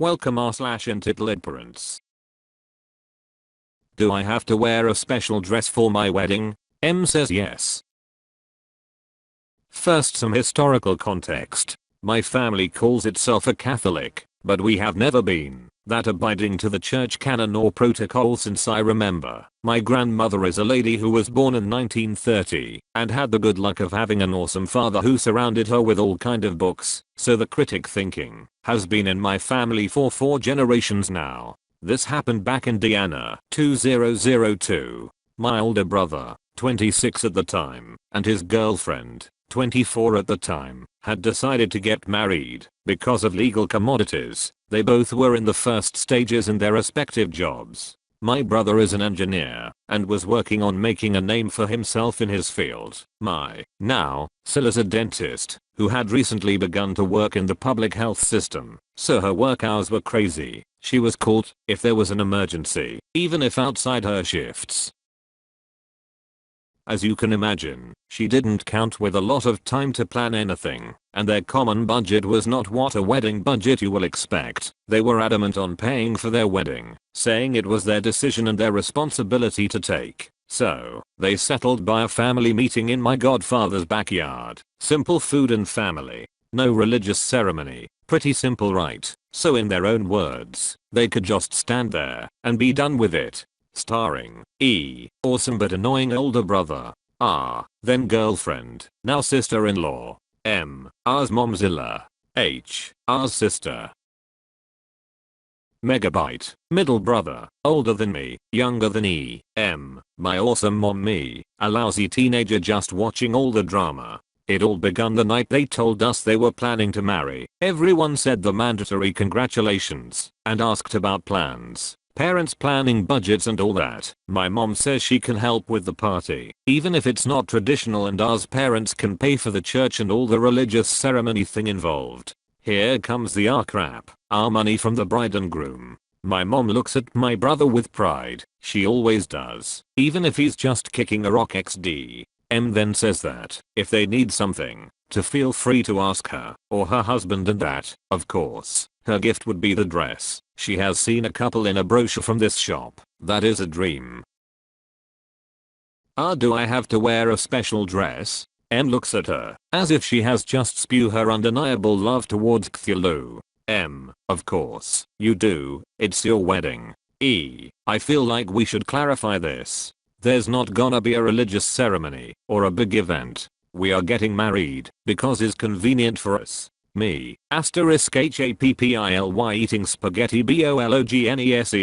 Welcome r/EntitledParents. Do I have to wear a special dress for my wedding? M says yes. First, some historical context. My family calls itself a Catholic, but we have never been that abiding to the church canon or protocol since I remember. My grandmother is a lady who was born in 1930 and had the good luck of having an awesome father who surrounded her with all kind of books, so the critic thinking has been in my family for 4 generations now. This happened back in Indiana, 2002. My older brother, 26 at the time, and his girlfriend, 24 at the time, had decided to get married because of legal commodities. They both were in the first stages in their respective jobs. My brother is an engineer and was working on making a name for himself in his field. My Sil is a dentist who had recently begun to work in the public health system, so her work hours were crazy. She was called if there was an emergency, even if outside her shifts. As you can imagine, she didn't count with a lot of time to plan anything, and their common budget was not what a wedding budget you will expect. They were adamant on paying for their wedding, saying it was their decision and their responsibility to take. So, they settled by a family meeting in my godfather's backyard. Simple food and family. No religious ceremony. Pretty simple, right? So in their own words, they could just stand there and be done with it. Starring E. Awesome but annoying older brother. R. Then girlfriend. Now sister-in-law. M. R's momzilla. H. R's sister. Megabyte. Middle brother. Older than me. Younger than E. M. My awesome mom me. A lousy teenager just watching all the drama. It all begun the night they told us they were planning to marry. Everyone said the mandatory congratulations and asked about plans. Parents planning budgets and all that. My mom says she can help with the party, even if it's not traditional, and ours parents can pay for the church and all the religious ceremony thing involved. Here comes the crap. Our money from the bride and groom. My mom looks at my brother with pride. She always does, even if he's just kicking a rock XD. M then says that if they need something, to feel free to ask her or her husband, and that, of course, her gift would be the dress. She has seen a couple in a brochure from this shop. That is a dream. Do I have to wear a special dress? M looks at her as if she has just spew her undeniable love towards Cthulhu. M, of course, you do. It's your wedding. E, I feel like we should clarify this. There's not gonna be a religious ceremony or a big event. We are getting married because it's convenient for us. Me, *HAPPILY eating spaghetti BOLOGNESE*.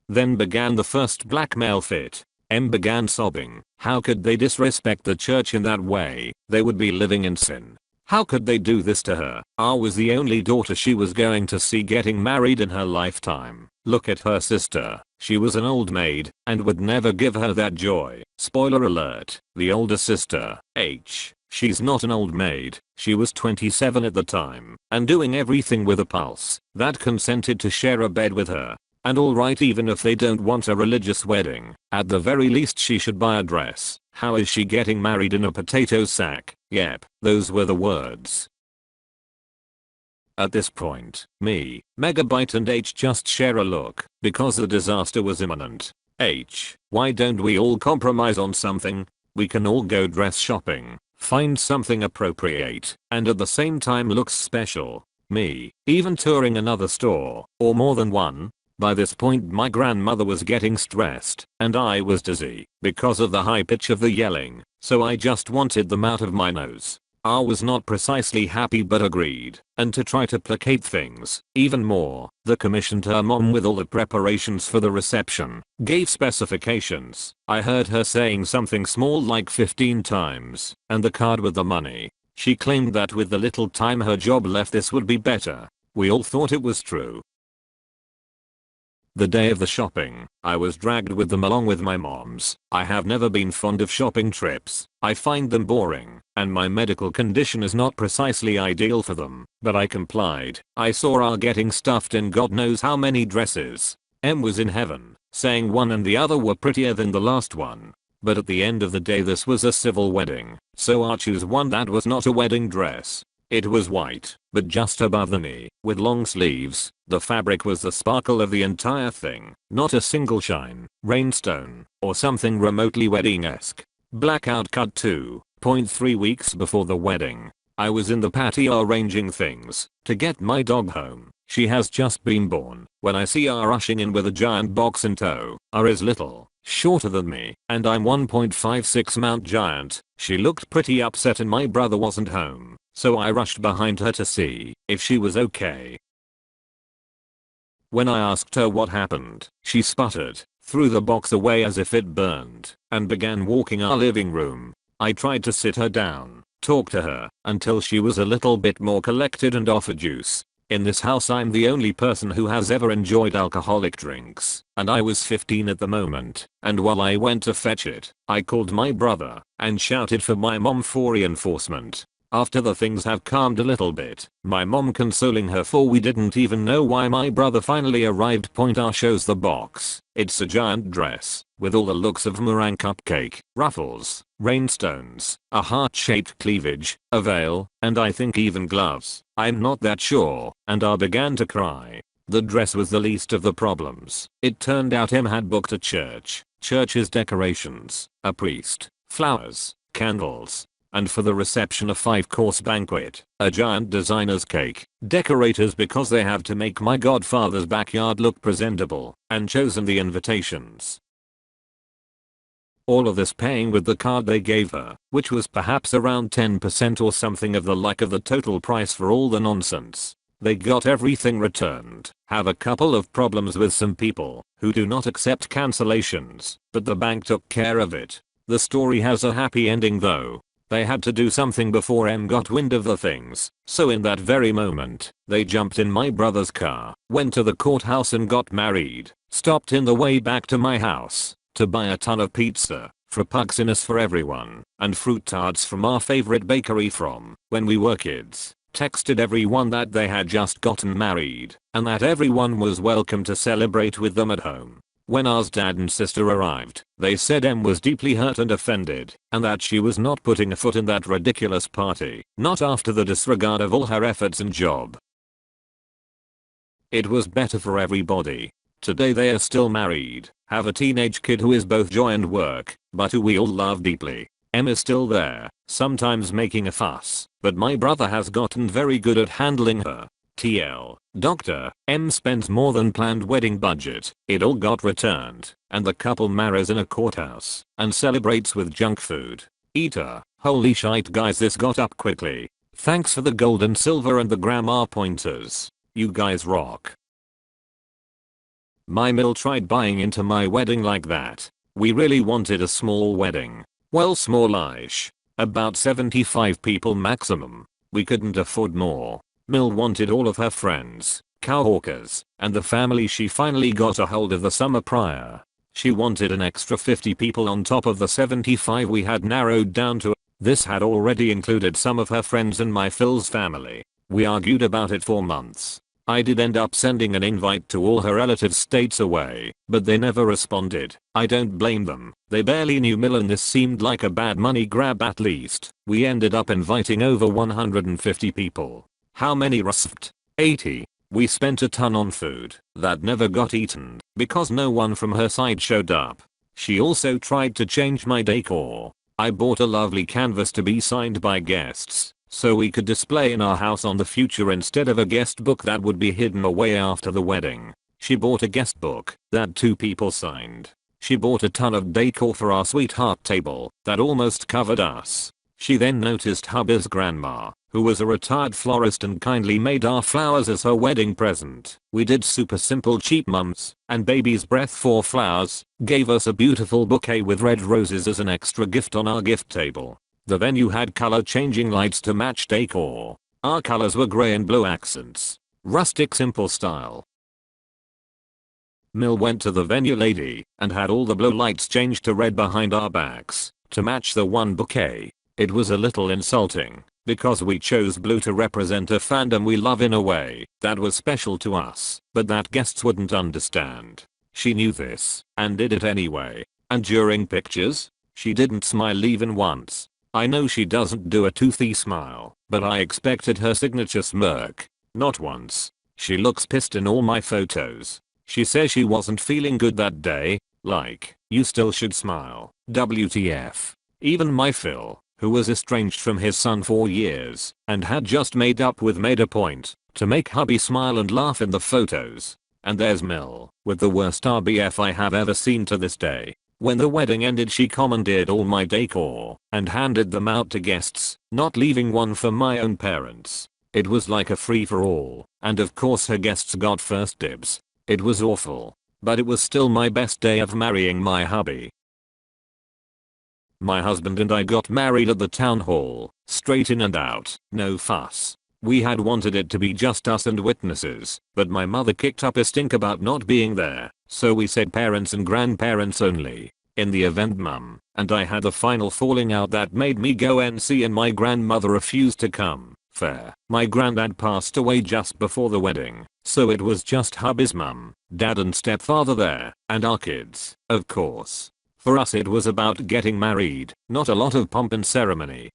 Then began the first blackmail fit. M began sobbing. How could they disrespect the church in that way? They would be living in sin. How could they do this to her? R was the only daughter she was going to see getting married in her lifetime. Look at her sister. She was an old maid and would never give her that joy. Spoiler alert, the older sister, H. She's not an old maid. She was 27 at the time and doing everything with a pulse. That consented to share a bed with her. And alright, even if they don't want a religious wedding, at the very least she should buy a dress. How is she getting married in a potato sack? Yep, those were the words. At this point, me, Megabyte and H just share a look because the disaster was imminent. H, why don't we all compromise on something? We can all go dress shopping, find something appropriate, and at the same time looks special. Me, even touring another store, or more than one. By this point my grandmother was getting stressed, and I was dizzy because of the high pitch of the yelling, so I just wanted them out of my nose. I was not precisely happy but agreed, and to try to placate things even more, the commissioned her mom with all the preparations for the reception, gave specifications. I heard her saying something small like 15 times, and the card with the money. She claimed that with the little time her job left this would be better. We all thought it was true. The day of the shopping, I was dragged with them along with my moms. I have never been fond of shopping trips. I find them boring, and my medical condition is not precisely ideal for them, but I complied. I saw R getting stuffed in God knows how many dresses. M was in heaven, saying one and the other were prettier than the last one. But at the end of the day this was a civil wedding, so I choose one that was not a wedding dress. It was white, but just above the knee, with long sleeves. The fabric was the sparkle of the entire thing, not a single shine, rainstone, or something remotely wedding-esque. Blackout cut 2.3 weeks before the wedding. I was in the patio arranging things to get my dog home. She has just been born when I see her rushing in with a giant box in tow. R is little, shorter than me, and I'm 1.56 Mount Giant. She looked pretty upset and my brother wasn't home, so I rushed behind her to see if she was okay. When I asked her what happened, she sputtered, threw the box away as if it burned, and began walking our living room. I tried to sit her down, talk to her, until she was a little bit more collected and offer juice. In this house I'm the only person who has ever enjoyed alcoholic drinks, and I was 15 at the moment, and while I went to fetch it, I called my brother, and shouted for my mom for reinforcement. After the things have calmed a little bit, my mom consoling her for we didn't even know why my brother finally arrived. R shows the box. It's a giant dress, with all the looks of meringue cupcake, ruffles, rainstones, a heart-shaped cleavage, a veil, and I think even gloves. I'm not that sure, and I began to cry. The dress was the least of the problems. It turned out Em had booked a church's decorations, a priest, flowers, candles, and for the reception a 5-course banquet, a giant designer's cake, decorators because they have to make my godfather's backyard look presentable, and chosen the invitations. All of this paying with the card they gave her, which was perhaps around 10% or something of the like of the total price for all the nonsense. They got everything returned, have a couple of problems with some people who do not accept cancellations, but the bank took care of it. The story has a happy ending though. They had to do something before Em got wind of the things, so in that very moment, they jumped in my brother's car, went to the courthouse and got married, stopped in the way back to my house to buy a ton of pizza, frappuccinos for everyone, and fruit tarts from our favorite bakery from when we were kids, texted everyone that they had just gotten married, and that everyone was welcome to celebrate with them at home. When ours dad and sister arrived, they said Em was deeply hurt and offended, and that she was not putting a foot in that ridiculous party, not after the disregard of all her efforts and job. It was better for everybody. Today they are still married, have a teenage kid who is both joy and work, but who we all love deeply. Em is still there, sometimes making a fuss, but my brother has gotten very good at handling her. TL. Dr. M spends more than planned wedding budget. It all got returned, and the couple marries in a courthouse and celebrates with junk food. Eater. Holy shite guys, this got up quickly. Thanks for the gold and silver and the grandma pointers. You guys rock. My mill tried buying into my wedding like that. We really wanted a small wedding. Well, smallish. About 75 people maximum. We couldn't afford more. Mill wanted all of her friends, cowhawkers, and the family she finally got a hold of the summer prior. She wanted an extra 50 people on top of the 75 we had narrowed down to. This had already included some of her friends and my Phil's family. We argued about it for months. I did end up sending an invite to all her relatives states away, but they never responded. I don't blame them. They barely knew Mill and this seemed like a bad money grab at least. We ended up inviting over 150 people. How many rushed? 80. We spent a ton on food that never got eaten because no one from her side showed up. She also tried to change my decor. I bought a lovely canvas to be signed by guests so we could display in our house on the future instead of a guest book that would be hidden away after the wedding. She bought a guest book that 2 people signed. She bought a ton of decor for our sweetheart table that almost covered us. She then noticed hubby's grandma, who was a retired florist and kindly made our flowers as her wedding present. We did super simple cheap mums and baby's breath for flowers, gave us a beautiful bouquet with red roses as an extra gift on our gift table. The venue had color changing lights to match decor. Our colors were gray and blue accents. Rustic simple style. Mill went to the venue lady and had all the blue lights changed to red behind our backs to match the one bouquet. It was a little insulting because we chose blue to represent a fandom we love in a way that was special to us, but that guests wouldn't understand. She knew this and did it anyway. And during pictures, she didn't smile even once. I know she doesn't do a toothy smile, but I expected her signature smirk. Not once. She looks pissed in all my photos. She says she wasn't feeling good that day. Like, you still should smile. WTF. Even my Phil, who was estranged from his son for years and had just made up with, made a point to make hubby smile and laugh in the photos. And there's Mel, with the worst RBF I have ever seen to this day. When the wedding ended, she commandeered all my decor and handed them out to guests, not leaving one for my own parents. It was like a free-for-all, and of course her guests got first dibs. It was awful, but it was still my best day of marrying my hubby. My husband and I got married at the town hall, straight in and out, no fuss. We had wanted it to be just us and witnesses, but my mother kicked up a stink about not being there, so we said parents and grandparents only. In the event, Mum and I had a final falling out that made me go NC and my grandmother refused to come. Fair. My granddad passed away just before the wedding, so it was just hubby's mum, dad and stepfather there, and our kids, of course. For us it was about getting married, not a lot of pomp and ceremony.